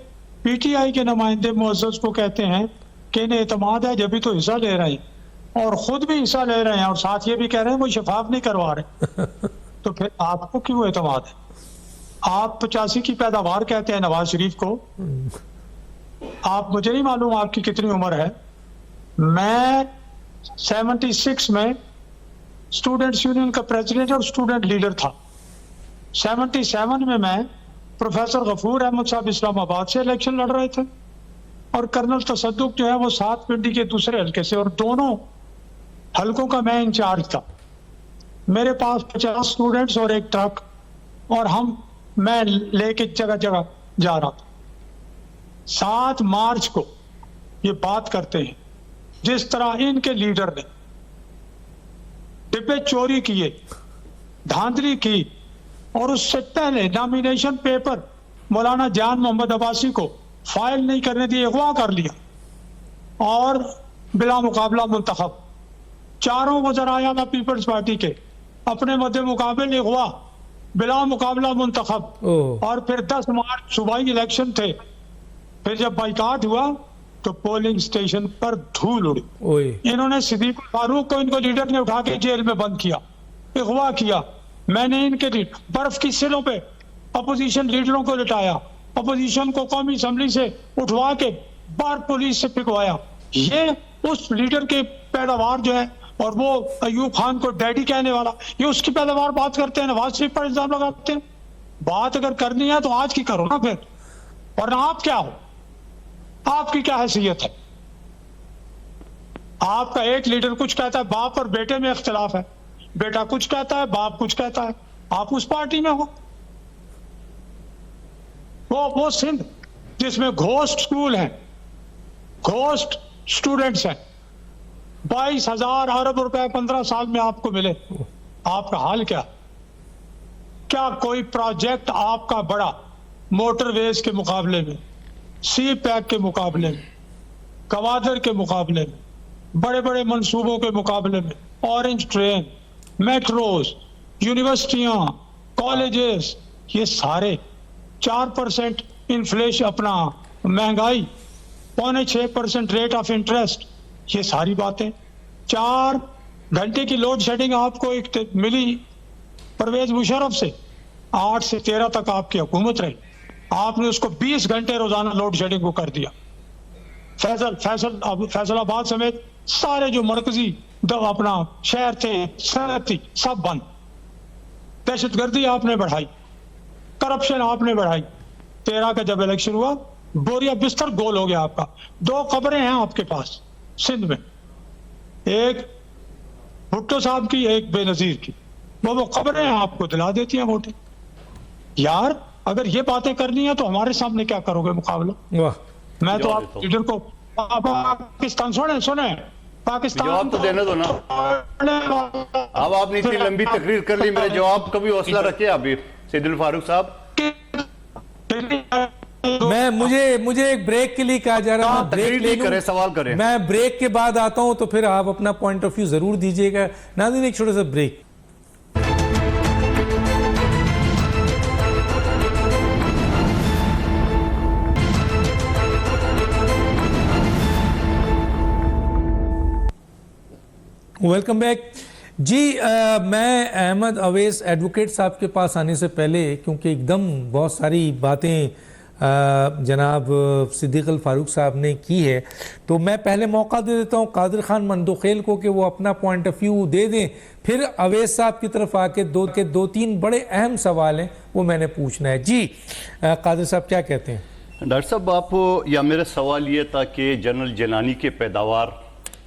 Speaker 4: پی ٹی آئی کے نمائندے معزز کو کہتے ہیں کہ انہیں اعتماد ہے جبھی تو حصہ لے رہے ہیں، اور خود بھی حصہ لے رہے ہیں اور ساتھ یہ بھی کہہ رہے ہیں وہ شفاف نہیں کروا رہے، تو پھر آپ کو کیوں اعتماد ہے؟ آپ 85 کی پیداوار کہتے ہیں نواز شریف کو. آپ مجھے نہیں معلوم آپ کی کتنی عمر ہے. میں 76 میں اسٹوڈنٹس یونین کا پریزیڈنٹ اور اسٹوڈنٹ لیڈر تھا. 77 میں پروفیسر غفور احمد صاحب اسلام آباد سے الیکشن لڑ رہے تھے، اور کرنل تصدق جو ہے وہ 7 پنڈی کے دوسرے حلقے سے، اور دونوں حلقوں کا میں انچارج تھا. میرے پاس 50 اسٹوڈنٹس اور ایک ٹرک، اور میں لے کے جگہ جگہ جا رہا تھا. 7 مارچ کو یہ بات کرتے ہیں جس طرح ان کے لیڈر نے ڈبے چوری کیے، دھاندلی کی، اور اس سے پہلے نامینیشن پیپر مولانا جان محمد عباسی کو فائل نہیں کرنے دیے، اغوا کر لیا اور بلا مقابلہ منتخب. چاروں وزرائے اعلیٰ پیپلز پارٹی کے اپنے مد مقابل اغوا، بلا مقابلہ منتخب. اور پھر 10 مارچ صوبائی الیکشن تھے. پھر جب بائیکاٹ ہوا تو پولنگ سٹیشن پر دھول اڑی. انہوں نے صدیق فاروق کو ان کو لیڈر نے اٹھا کے جیل میں بند کیا، اغوا کیا. میں نے ان کے برف کی سلوں پہ اپوزیشن لیڈروں کو لٹایا، اپوزیشن کو قومی اسمبلی سے اٹھوا کے باہر پولیس سے پھکوایا. یہ اس لیڈر کے پیداوار جو ہے، اور وہ ایوب خان کو ڈیڈی کہنے والا، یہ اس کی پیداوار بات کرتے ہیں، نواز شریف پر الزام لگاتے ہیں. بات اگر کرنی ہے تو آج کی کرو نا پھر، ورنہ آپ کیا ہو؟ آپ کی کیا حیثیت ہے؟ آپ کا ایک لیڈر کچھ کہتا ہے، باپ اور بیٹے میں اختلاف ہے، بیٹا کچھ کہتا ہے، باپ کچھ کہتا ہے. آپ اس پارٹی میں ہو. وہ سندھ جس میں گھوسٹ سکول ہیں، گھوسٹ اسٹوڈنٹس ہیں، 22,000 ارب روپے 15 سال میں آپ کو ملے. آپ کا حال کیا؟ کیا کوئی پروجیکٹ آپ کا بڑا موٹر ویز کے مقابلے میں، سی پیک کے مقابلے میں، کوادر کے مقابلے میں، بڑے بڑے منصوبوں کے مقابلے میں، اورنج ٹرین، میٹروز، یونیورسٹیاں، کالجز، یہ سارے 4% انفلیشن، اپنا مہنگائی، 5.6% ریٹ آف انٹرسٹ، یہ ساری باتیں. 4 گھنٹے کی لوڈ شیڈنگ آپ کو ایک ملی پرویز مشرف سے، 8 سے 13 تک آپ کی حکومت رہی. آپ نے اس کو 20 گھنٹے روزانہ لوڈ شیڈنگ کو کر دیا. فیصل آباد سمیت سارے جو مرکزی اپنا شہر تھے، صنعت تھی، سب بند. دہشت گردی آپ نے بڑھائی، کرپشن آپ نے بڑھائی. 13 کا جب الیکشن ہوا، بوریا بستر گول ہو گیا آپ کا. 2 قبریں ہیں آپ کے پاس سندھ میں، ایک بھٹو صاحب کی، ایک بے نظیر کی. وہ قبریں ہیں آپ کو دلا دیتی ہیں ووٹیں. یار اگر یہ باتیں کرنی ہے تو ہمارے سامنے کیا کرو گے مقابلہ؟ میں تو آپ لیڈر کو پاکستان سنیں پاکستان
Speaker 3: جواب تو دینے دو نا. اب آپ نے اتنی لمبی تقریر کر لی، میرے جواب کا بھی حوصلہ رکھے. ابھی سید الفاروق صاحب،
Speaker 1: مجھے ایک بریک کے لیے کہا جا رہا ہے،
Speaker 3: تقریر نہیں کریں، سوال کریں.
Speaker 1: میں بریک کے بعد آتا ہوں تو پھر آپ اپنا پوائنٹ آف ویو ضرور دیجئے گا. ناظرین ایک چھوٹا سا بریک. Welcome back. جی میں احمد اویس ایڈوکیٹ صاحب کے پاس آنے سے پہلے، کیونکہ ایک دم بہت ساری باتیں جناب صدیق الفاروق صاحب نے کی ہے، تو میں پہلے موقع دے دیتا ہوں قادر خان مندوخیل کو کہ وہ اپنا پوائنٹ آف ویو دے دیں. پھر اویس صاحب کی طرف آ کے 2-3 بڑے اہم سوال ہیں وہ میں نے پوچھنا ہے. جی قادر صاحب کیا کہتے ہیں؟
Speaker 3: ڈاکٹر صاحب، آپ یا میرا سوال یہ تھا کہ جنرل جیلانی کے پیداوار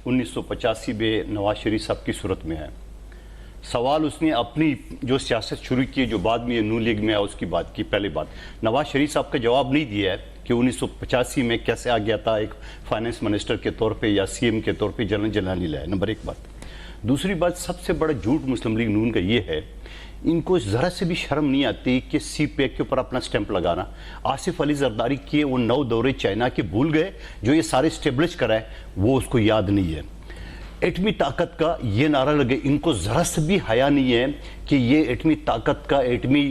Speaker 3: 1985 میں نواز شریف صاحب کی صورت میں ہے. سوال اس نے اپنی جو سیاست شروع کی، جو بعد میں نون لیگ میں اس کی بات کی. پہلی بات، نواز شریف صاحب کا جواب نہیں دیا ہے کہ 1985 میں کیسے آ گیا تھا ایک فائنانس منسٹر کے طور پہ یا سی ایم کے طور پہ جنرل جیلانی لائے. نمبر 1 بات. دوسری بات، سب سے بڑا جھوٹ مسلم لیگ نون کا یہ ہے، ان کو ذرا سے بھی شرم نہیں آتی کہ سی پیک کے اوپر اپنا سٹیمپ لگانا. آصف علی زرداری کے وہ 9 دورے چائنا کے بھول گئے جو یہ سارے اسٹیبلش کرائے، وہ اس کو یاد نہیں ہے. ایٹمی طاقت کا یہ نعرہ لگے، ان کو ذرا سے بھی حیا نہیں ہے کہ یہ ایٹمی طاقت کا ایٹمی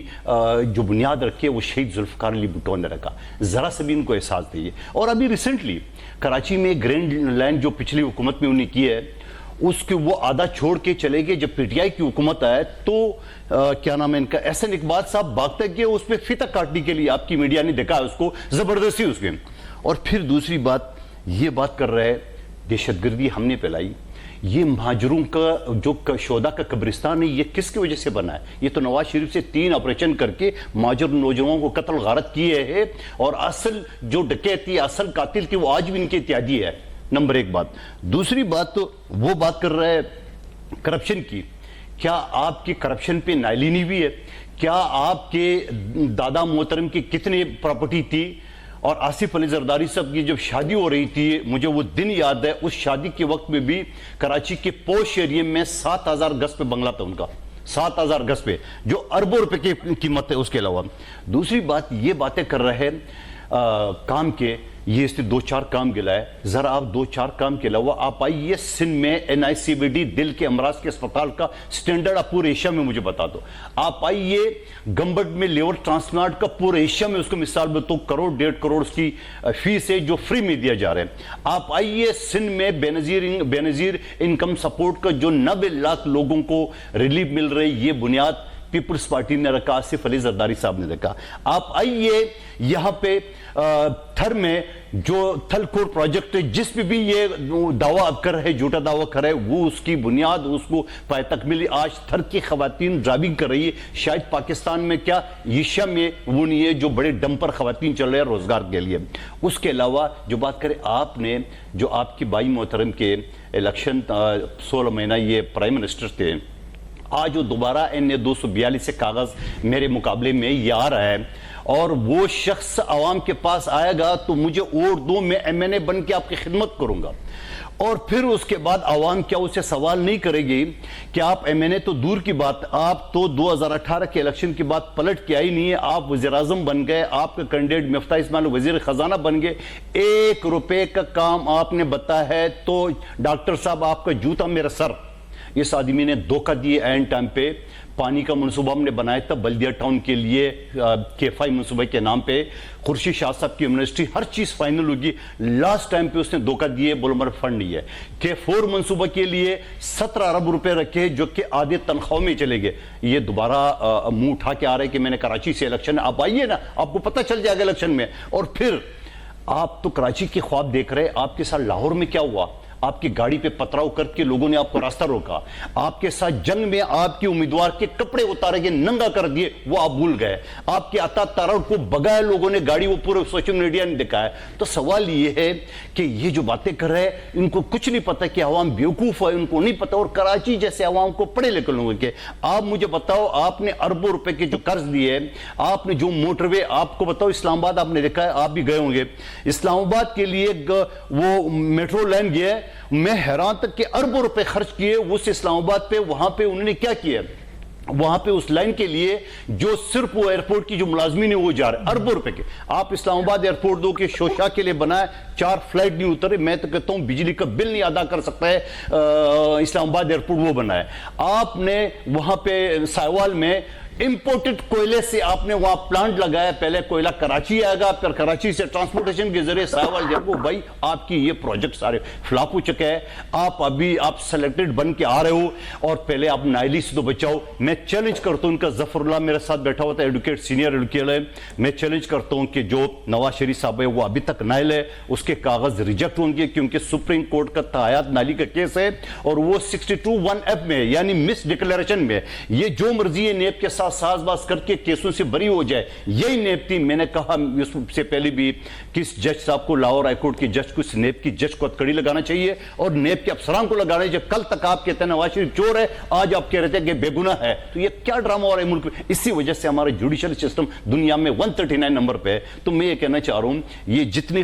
Speaker 3: جو بنیاد رکھے وہ شہید ذوالفقار علی بھٹو نے رکھا، ذرا سے بھی ان کو احساس نہیں ہے۔ اور ابھی ریسنٹلی کراچی میں گرینڈ لینڈ جو پچھلی حکومت میں انہیں کی ہے، اس کے وہ آدھا چھوڑ کے چلے گئے۔ جب پی ٹی آئی کی حکومت آئے تو کیا نام ہے ان کا، احسن اقبال صاحب بھاگتے گئے اس پہ فتح کاٹنے کے لیے، آپ کی میڈیا نے دیکھا اس کو زبردستی اس کے۔ اور پھر دوسری بات یہ بات کر رہے دہشت گردی ہم نے پھیلائی، یہ مہاجروں کا جو شہداء کا قبرستان ہے یہ کس کی وجہ سے بنا ہے؟ یہ تو نواز شریف سے 3 آپریشن کر کے مہاجر نوجوانوں کو قتل غارت کیے ہیں، اور اصل جو ڈکیتی اصل قاتل تھی وہ آج بھی ان کے اتحادی ہے۔ نمبر 1 بات۔ دوسری بات تو وہ بات کر رہے کرپشن کی، کیا آپ کی کرپشن پہ نائلینی بھی ہے؟ کیا آپ کے دادا محترم کی کتنی پراپرٹی تھی؟ اور آصف علی زرداری صاحب کی جب شادی ہو رہی تھی، مجھے وہ دن یاد ہے، اس شادی کے وقت میں بھی کراچی کے پوش ایریے میں 7000 گز پہ بنگلہ تھا ان کا، 7000 گز پہ، جو اربوں روپے کی قیمت ہے۔ اس کے علاوہ دوسری بات یہ باتیں کر رہے کام کے، یہ اس نے 2-4 کام گلا ہے، ذرا آپ 2-4 کام کے علاوہ آپ آئیے سندھ میں NICVD دل کے امراض کے اسپتال کا سٹینڈرڈ آپ پورے ایشیا میں مجھے بتا دو۔ آپ آئیے گمبٹ میں لیور ٹرانسپلانٹ کا پورے ایشیا میں اس کو مثال بتاؤ، 1.5 کروڑ اس کی فیس ہے جو فری میں دیا جا رہا ہے۔ آپ آئیے سندھ میں بے نظیر انکم سپورٹ کا جو 90 لاکھ لوگوں کو ریلیف مل رہی، یہ بنیاد پیپلز پارٹی نے رکھا، آصف علی زرداری صاحب نے رکھا۔ آپ آئیے یہاں پہ تھر میں جو تھل کور پروجیکٹ ہے، جس پہ بھی یہ دعویٰ کر رہے، جھوٹا دعویٰ کر رہے، وہ اس کی بنیاد اس کو پائے تک ملی۔ آج تھر کی خواتین ڈرائیونگ کر رہی ہے، شاید پاکستان میں کیا ایشیا میں وہ نہیں ہے جو بڑے ڈمپر خواتین چل رہے ہیں روزگار کے لیے۔ اس کے علاوہ جو بات کریں آپ نے، جو آپ کی بائی محترم کے الیکشن 16 مہینہ یہ پرائم منسٹر تھے، آج وہ دوبارہ NA 242 سے کاغذ میرے مقابلے میں یہ آ رہا ہے، اور وہ شخص عوام کے پاس آئے گا تو مجھے ووٹ دو، میں MNA بن کے آپ کی خدمت کروں گا۔ اور پھر اس کے بعد عوام کیا اسے سوال نہیں کرے گی کہ آپ MNA تو دور کی بات، آپ تو 2018 کے الیکشن کے بعد پلٹ کے آئی نہیں ہے، آپ وزیر اعظم بن گئے، آپ کا کینڈیڈیٹ مفتاح اسماعیل وزیر خزانہ بن گئے، 1 روپے کا کام آپ نے بتایا ہے تو ڈاکٹر صاحب آپ کا جوتا میرا سر۔ اس آدمی نے دھوکہ دیے اینڈ ٹائم پہ۔ پانی کا منصوبہ ہم نے بنایا تھا بلدیہ ٹاؤن کے لیے، KFI منصوبہ کے نام پہ، خورشید شاہ صاحب کی یونیورسٹی، ہر چیز فائنل ہوگی، لاسٹ ٹائم پہ اس نے دھوکہ دیے، بولو ہمارا فنڈ نہیں ہے۔ K4 منصوبہ کے لیے 17 ارب روپے رکھے جو کہ آدھے تنخواہوں میں چلے گئے۔ یہ دوبارہ منہ اٹھا کے آ رہے کہ میں نے کراچی سے الیکشن، آپ آئیے نا، آپ کو پتہ چل جائے گا الیکشن میں۔ اور پھر آپ تو کراچی کے خواب دیکھ رہے، آپ کے ساتھ لاہور میں کیا ہوا؟ آپ کی گاڑی پہ پتھراؤ کر کے لوگوں نے آپ کو راستہ روکا، آپ کے ساتھ جنگ میں آپ کے امیدوار کے کپڑے اتارے گئے، ننگا کر دیے، وہ آپ بھول گئے، آپ کے عطا تارڑ کو بگایا لوگوں نے گاڑی، وہ پورے سوشل میڈیا نے دکھایا۔ تو سوال یہ ہے کہ یہ جو باتیں کر رہے ہیں ان کو کچھ نہیں پتا کہ عوام بیوقوف ہے، ان کو نہیں پتا، اور کراچی جیسے عوام کو پڑھے لکھے لوگوں کے۔ آپ مجھے بتاؤ، آپ نے اربوں روپے کے جو قرض دیے، آپ نے جو موٹر وے، آپ کو بتاؤ اسلام آباد آپ نے دیکھا ہے، آپ بھی گئے ہوں گے، اسلام آباد کے لیے وہ میٹرو لائن گیا ہے، میں حیران تک کہ اربوں روپے خرچ کیے اس اسلام آباد پہ۔ وہاں پہ انہوں نے کیا کیا؟ وہاں پہ اس لائن کے لیے جو صرف وہ ایئرپورٹ کی جو ملازمین ہیں وہ جا رہے ہیں اربوں روپے کے۔ آپ اسلام آباد ایئرپورٹ دو کہ شوشا کے لیے بنا ہے، 4 فلائٹ نہیں اترے، میں تو کہتا ہوں بجلی کا بل نہیں ادا کر سکتا ہے اسلام آباد ایئرپورٹ وہ بنا ہے۔ آپ نے وہاں پہ سائیوال میں امپورٹڈ کوئلے سے آپ نے وہاں پلانٹ لگایا، پہلے کوئلہ کراچی آئے گا، پھر کراچی سے ٹرانسپورٹیشن کے ذریعے سائیوال جائے گا۔ بھائی آپ کی یہ پروجیکٹ سارے فلاپ ہو چکے ہیں، آپ سلیکٹڈ بن کے آ رہے ہو، اور پہلے آپ نائلی سے تو بچاؤ۔ میں چیلنج کرتا ہوں، ان کا ظفر اللہ میرے ساتھ بیٹھا ہوا تھا، ایڈوکیٹ سینئر ایڈوکیٹ ہے، میں چیلنج کرتا ہوں کہ جو نواز شریف صاحب ہے وہ ابھی تک نائل ہے، اس کے کاغذ ریجیکٹ ہوں گے کیونکہ سپریم کورٹ کا تایاد نالی کا کیس ہے، اور وہ 62(1)(f) میں یعنی مس ڈکلیریشن میں یہ جو مرضی ہے نیب کے ساتھ ساز باز کر کے کیسوں سے بری ہو جائے، یہی نیب تھی۔ میں نے کہا اس سے پہلے بھی کس جج صاحب کو، لاہور ہائی کورٹ کے جج کو، نیب کی جج کو ہتھکڑی لگانا چاہیے اور نیب کے افسران کو لگانا چاہیے۔ کل تک آپ کہتے ہیں نواز شریف چور ہے، آج آپ کہہ رہے تھے کہ بے گناہ ہے، تو یہ کیا ڈرامہ ہو رہا ہے ملک میں؟ اسی وجہ سے ہمارا جوڈیشل سسٹم دنیا میں 139 نمبر پہ ہے۔ تو میں یہ کہنا چاہ رہا ہوں، یہ جتنی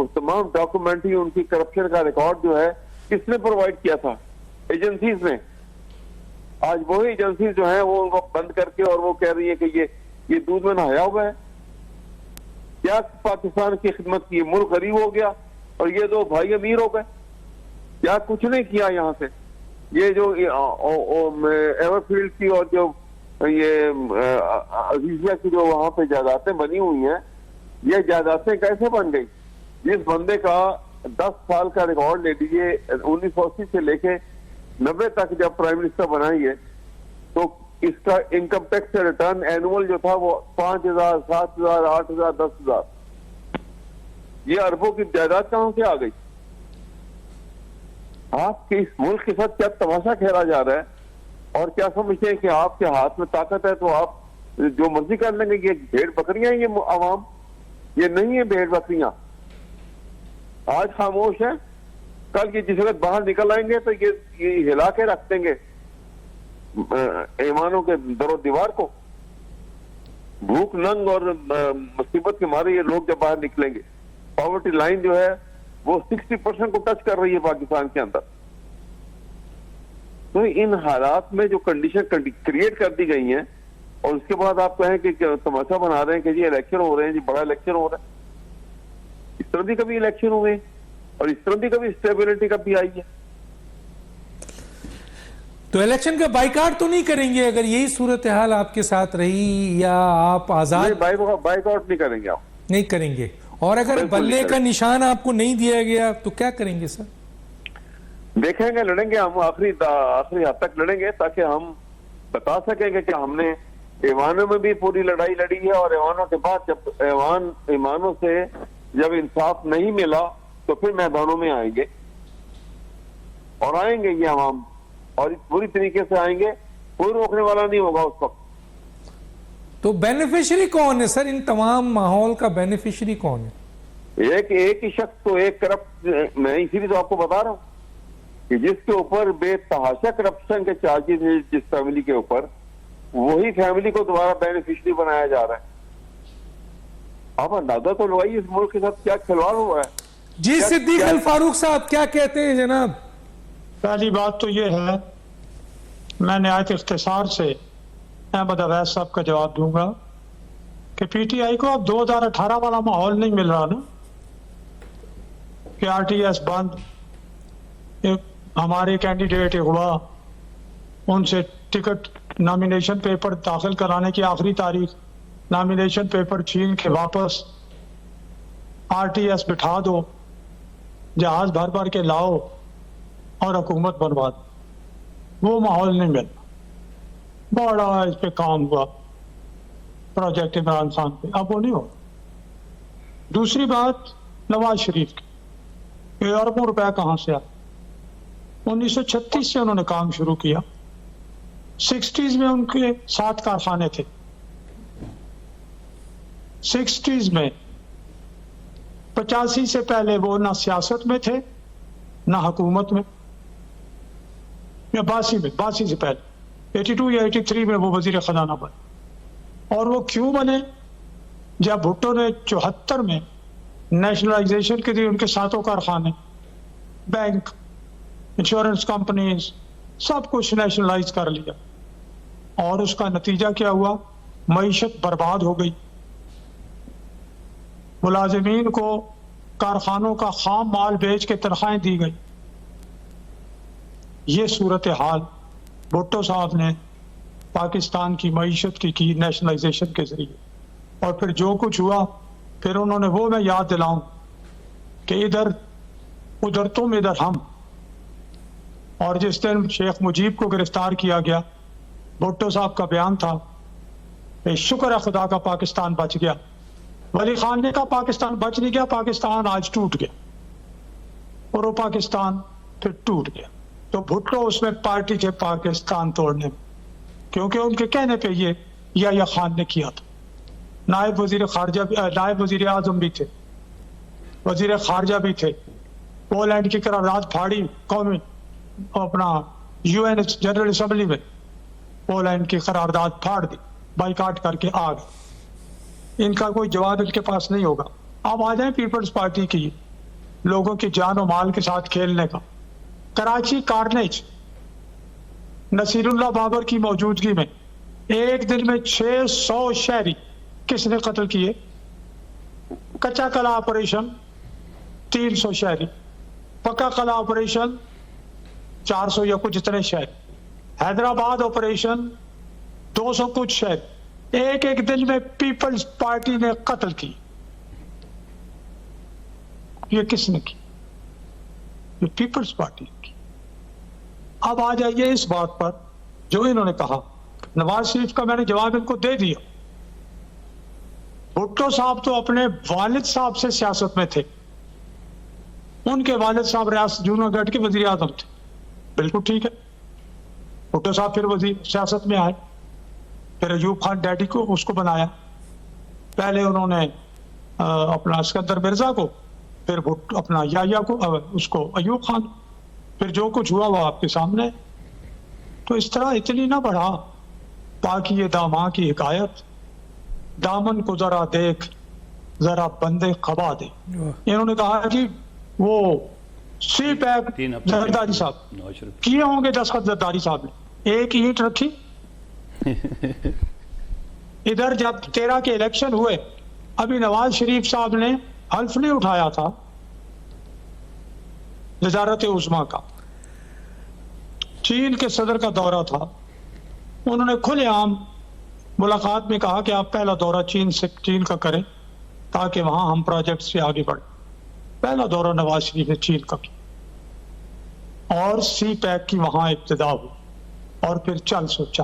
Speaker 2: وہ تمام ڈاکومنٹ ہی ان کی کرپشن کا ریکارڈ جو ہے کس نے پرووائڈ کیا تھا؟ ایجنسیز نے. آج وہی ایجنسیز جو ہیں وہ ان کو بند کر کے اور وہ کہہ رہی ہیں کہ یہ دودھ میں نہایا ہوا ہے. کیا پاکستان کی خدمت کی؟ ملک غریب ہو گیا اور یہ دو بھائی امیر ہو گئے. کیا کچھ نہیں کیا یہاں سے. یہ جو ایور فیلڈ کی اور جو یہ عزیزیہ کی جو وہاں پہ جائیدادیں بنی ہوئی ہیں, یہ جائیدادیں کیسے بن گئی؟ جس بندے کا 10 سال کا ریکارڈ لے لیجیے 1980 سے لے کے 90 تک جب پرائم منسٹر بنائیں گے تو اس کا انکم ٹیکس سے ریٹرن اینول جو تھا وہ 5,000, 7,000, 8,000, 10,000. یہ اربوں کی جائیداد کہاں سے آ گئی؟ آپ کے اس ملک کے ساتھ کیا تماشا کھیلا جا رہا ہے؟ اور کیا سمجھتے ہیں کہ آپ کے ہاتھ میں طاقت ہے تو آپ جو مرضی کر لیں گے؟ یہ بھیڑ بکریاں یہ عوام, یہ نہیں ہے بھیڑ بکریاں. آج خاموش ہے, کل یہ جس وقت باہر نکل آئیں گے تو یہ ہلا کے رکھ دیں گے ایمانوں کے در و دیوار کو. بھوک ننگ اور مصیبت کے مارے یہ لوگ جب باہر نکلیں گے. پاورٹی لائن جو ہے وہ 60% کو ٹچ کر رہی ہے پاکستان کے اندر. تو ان حالات میں جو کنڈیشن کریٹ کر دی گئی ہیں اور اس کے بعد آپ کہیں کہ تماشا بنا رہے ہیں کہ جی الیکشن ہو رہے ہیں, جی بڑا الیکشن ہو رہا ہے. اس طرح بھی کبھی الیکشن ہوئے اور اس طرح بھی کبھی اسٹیبلٹی کبھی آئی ہے.
Speaker 1: تو الیکشن کا بائیکاٹ تو نہیں کریں گے اگر یہی صورتحال آپ کے ساتھ رہی, یا آپ آزاد
Speaker 2: بائیک آؤٹ نہیں کریں گے؟ آپ
Speaker 1: نہیں کریں گے. اور اگر بلے کا نشان آپ کو نہیں دیا گیا تو کیا کریں گے سر؟
Speaker 2: دیکھیں گے, لڑیں گے ہم, آخری حد تک لڑیں گے تاکہ ہم بتا سکیں گے کہ ہم نے ایوانوں میں بھی پوری لڑائی لڑی ہے اور ایوانوں کے بعد جب ایوانوں سے جب انصاف نہیں ملا تو پھر میدانوں میں آئیں گے. اور آئیں گے یہ عوام, اور پوری طریقے سے آئیں گے, کوئی روکنے والا نہیں ہوگا اس وقت.
Speaker 1: تو بینیفیشری کون ہے سر؟ ان تمام ماحول کا بینیفیشری کون ہے؟
Speaker 2: ایک ہی شخص تو ایک کرپٹ. میں اسی لیے تو آپ کو بتا رہا ہوں کہ جس کے اوپر بے تحاشا کرپشن کے چارجز ہیں جس فیملی کے اوپر, وہی فیملی کو دوبارہ بینیفیشری بنایا جا رہا ہے. آپ اندازہ تو لگائیے اس ملک کے ساتھ کیا کھلواڑ ہوا ہے.
Speaker 1: جی صدیق الفاروق صاحب کیا کہتے ہیں جناب؟
Speaker 4: پہلی بات تو یہ ہے, میں نہایت اختصار سے احمد اویس صاحب کا جواب دوں گا کہ پی ٹی آئی کو اب 2018 والا ماحول نہیں مل رہا نا کہ آر ٹی ایس بند, ہمارے کینڈیڈیٹ اغوا, ان سے ٹکٹ نامینیشن پیپر داخل کرانے کی آخری تاریخ, نامینیشن پیپر چھین کے واپس آر ٹی ایس بٹھا دو, جہاز بھر بھر کے لاؤ اور حکومت بنوا دو. وہ ماحول نہیں مل رہا. بڑا اس پہ کام ہوا پروجیکٹ عمران خان پہ, اب وہ نہیں ہو. دوسری بات نواز شریف کی, یہ اربوں روپے کہاں سے آئے؟ 1936 سے انہوں نے کام شروع کیا. 60s میں ان کے 7 کارخانے تھے. 60s میں 85 سے پہلے وہ نہ سیاست میں تھے نہ حکومت میں, یا 82 سے پہلے 82 یا 83 میں وہ وزیر خزانہ بنے. اور وہ کیوں بنے؟ جب بھٹو نے 74 میں نیشنلائزیشن کے لیے ان کے 7 کارخانے, بینک, انشورنس کمپنیز, سب کچھ نیشنلائز کر لیا, اور اس کا نتیجہ کیا ہوا؟ معیشت برباد ہو گئی. ملازمین کو کارخانوں کا خام مال بیچ کے تنخواہیں دی گئی. یہ صورتحال بھٹو صاحب نے پاکستان کی معیشت کی نیشنلائزیشن کے ذریعے. اور پھر جو کچھ ہوا, پھر انہوں نے وہ, میں یاد دلاؤں کہ ادھر تم ادھر ہم. اور جس دن شیخ مجیب کو گرفتار کیا گیا, بھٹو صاحب کا بیان تھا کہ شکر ہے خدا کا پاکستان بچ گیا. ولی خان نے کہا پاکستان بچ نہیں گیا, پاکستان آج ٹوٹ گیا. اور وہ پاکستان پھر ٹوٹ گیا. تو بھٹو اس میں پارٹی تھے پاکستان توڑنے میں, کیونکہ ان کے کہنے پہ یہ یا خان نے کیا تھا. نائب وزیر خارجہ, نائب وزیر اعظم بھی تھے, وزیر خارجہ بھی تھے. پولینڈ کی قرارداد پھاڑی, قومی اپنا UN جنرل اسمبلی میں پولینڈ کی قرارداد پھاڑ دی, بائیکاٹ کر کے آ گئے. ان کا کوئی جواب ان کے پاس نہیں ہوگا. اب آ جائیں پیپلز پارٹی کی لوگوں کی جان و مال کے ساتھ کھیلنے کا. کراچی کارنیج، نصیر اللہ بابر کی موجودگی میں ایک دن میں 600 شہری کس نے قتل کیے؟ کچا کلا آپریشن 300 شہری، پکا کلا آپریشن 400 یا کچھ اتنے شہری، حیدرآباد آپریشن 200 کچھ شہری، ایک ایک دن میں پیپلز پارٹی نے قتل کی. یہ کس نے کی؟ یہ پیپلز پارٹی نے کی. اب آ جائیے اس بات پر جو انہوں نے کہا. نواز شریف کا میں نے جواب ان کو دے دیا. بھٹو صاحب تو اپنے والد صاحب سے سیاست میں تھے، ان کے والد صاحب ریاست جوناگڑھ کے وزیر اعظم تھے. بالکل ٹھیک ہے، بھٹو صاحب پھر وزیر سیاست میں آئے، پھر ایوب خان ڈیڈی کو اس کو بنایا. پہلے انہوں نے اپنا اسکندر مرزا کو، پھر اپنا یحییٰ کو، اس کو ایوب خان، پھر جو کچھ ہوا وہ آپ کے سامنے. تو اس طرح اتنی نہ بڑھا. باقی یہ داماں کی حکایت، دامن کو ذرا دیکھ ذرا بندے قبا دے. انہوں نے کہا جی وہ سی پیک زرداری صاحب کیے ہوں گے دستخط زرداری صاحب نے، ایک اینٹ رکھی. ادھر جب 13 کے الیکشن ہوئے، ابھی نواز شریف صاحب نے حلف نہیں اٹھایا تھا وزارت عظمیٰ کا، چین کے صدر کا دورہ تھا. انہوں نے کھلے عام ملاقات میں کہا کہ آپ پہلا دورہ چین کا کریں تاکہ وہاں ہم پروجیکٹ سے آگے بڑھیں. پہلا دورہ نواز شریف نے چین کا کیا اور سی پیک کی وہاں ابتدا ہوئی اور پھر چل سوچا.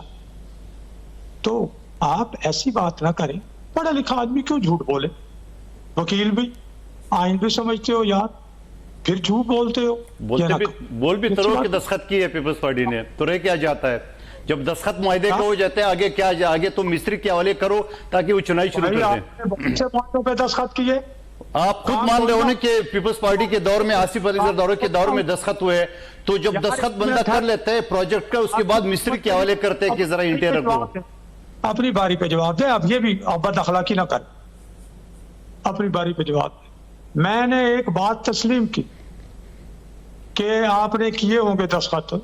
Speaker 4: تو آپ ایسی بات نہ کریں. پڑھا لکھا آدمی کیوں جھوٹ بولے؟ وکیل بھی، آئین بھی سمجھتے ہو یار، پھر جھوٹ بولتے ہو.
Speaker 3: بول بھی ترو کہ دستخط کی ہے پیپلز پارٹی نے، تو رہ کیا جاتا ہے جب دستخط معاہدے کا ہو جاتے ہیں؟ آگے کیا آگے تو مستری کے حوالے کرو تاکہ وہ چنائی شروع کر دیں.
Speaker 4: بہت سے معاہدوں پہ دستخط کیے.
Speaker 3: آپ خود مان رہے ہونے کہ پیپلز پارٹی کے دور میں، آصف علی زرداری کے دور میں دستخط ہوئے، تو جب دستخط بندہ کر لیتا ہے پروجیکٹ کا، اس کے بعد مستری کے حوالے کرتے ہیں کہ ذرا انٹیر رکھ دو.
Speaker 4: اپنی باری پہ جواب دے. اب یہ بھی بد اخلاقی نہ کر، اپنی باری پہ جواب دے. میں نے ایک بات تسلیم کی کہ آپ نے کیے ہوں گے دستخط،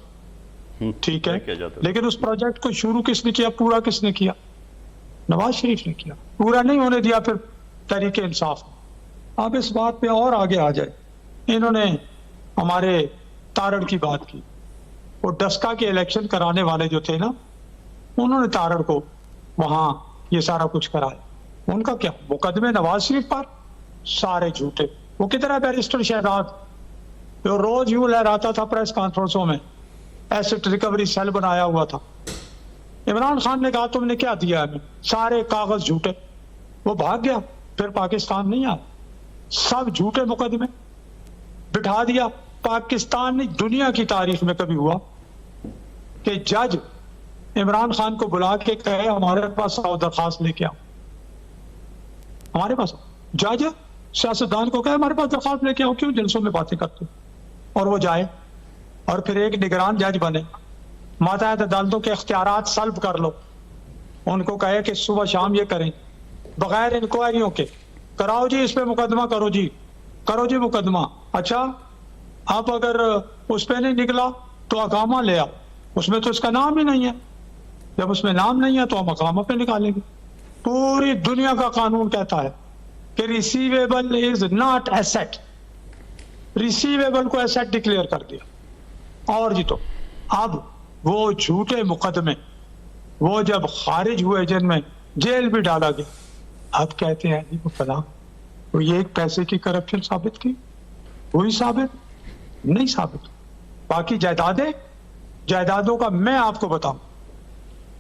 Speaker 4: ٹھیک ہے، لیکن اس پروجیکٹ کو شروع کس نے کیا؟ پورا کس نے کیا؟ نواز شریف نے کیا. پورا نہیں ہونے دیا پھر تحریک انصاف. اب اس بات پہ اور آگے آ جائے. انہوں نے ہمارے تارڑ کی بات کی. وہ ڈسکا کے الیکشن کرانے والے جو تھے نا، انہوں نے تارڑ کو وہاں یہ سارا کچھ کرایا. ان کا کیا مقدمے نواز شریف پر سارے جھوٹے. وہ کدھر ہے بیرسٹر شہزاد؟ جو روز یوں لہراتا تھا پریس کانفرنسوں میں، ایسٹ ریکوری سیل بنایا ہوا تھا. عمران خان نے کہا تم نے کیا دیا ہمیں؟ سارے کاغذ جھوٹے. وہ بھاگ گیا، پھر پاکستان نہیں آیا. سب جھوٹے مقدمے بٹھا دیا. پاکستان نہیں دنیا کی تاریخ میں کبھی ہوا کہ جج عمران خان کو بلا کے کہے ہمارے پاس آؤ درخواست لے کے آؤ. ہمارے پاس جج سیاستدان کو کہے ہمارے پاس درخواست لے کے آؤ، کیوں جلسوں میں باتیں کرتے؟ اور وہ جائے اور پھر ایک نگران جج بنے، ماتحت عدالتوں کے اختیارات سلب کر لو، ان کو کہے کہ صبح شام یہ کریں بغیر انکوائریوں کے. کراؤ جی اس پہ مقدمہ، کرو جی مقدمہ. اچھا اب اگر اس پہ نہیں نکلا تو اقامہ لے آؤ. اس میں تو اس کا نام ہی نہیں ہے. جب اس میں نام نہیں ہے تو ہم اقامہ پہ نکالیں گے. پوری دنیا کا قانون کہتا ہے کہ receivable is not asset. Receivable کو ایسٹ ڈکلیئر کر دیا. اور جی تو اب وہ جھوٹے مقدمے وہ جب خارج ہوئے، جن میں جیل بھی ڈالا گیا، اب کہتے ہیں جی وہ فلاں وہ یہ ایک پیسے کی کرپشن ثابت کی. وہی ثابت نہیں ثابت. باقی جائیدادوں کا میں آپ کو بتاؤں،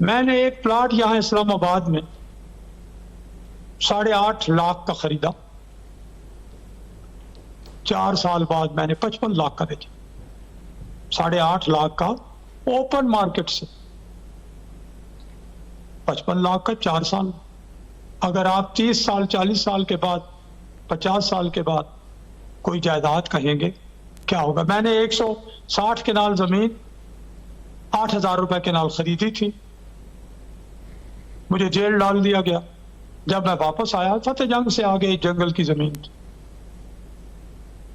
Speaker 4: میں نے ایک پلاٹ یہاں اسلام آباد میں 8.5 لاکھ کا خریدا. 4 سال بعد میں نے 55 لاکھ کا بیچا. 8.5 لاکھ کا اوپن مارکیٹ سے 55 لاکھ کا 4 سال. اگر آپ 30 سال 40 سال کے بعد 50 سال کے بعد کوئی جائیداد کہیں گے کیا ہوگا؟ میں نے 160 کنال زمین 8,000 روپے کنال خریدی تھی. مجھے جیل ڈال دیا گیا. جب میں واپس آیا فتح جنگ سے آگے جنگل کی زمین تھی.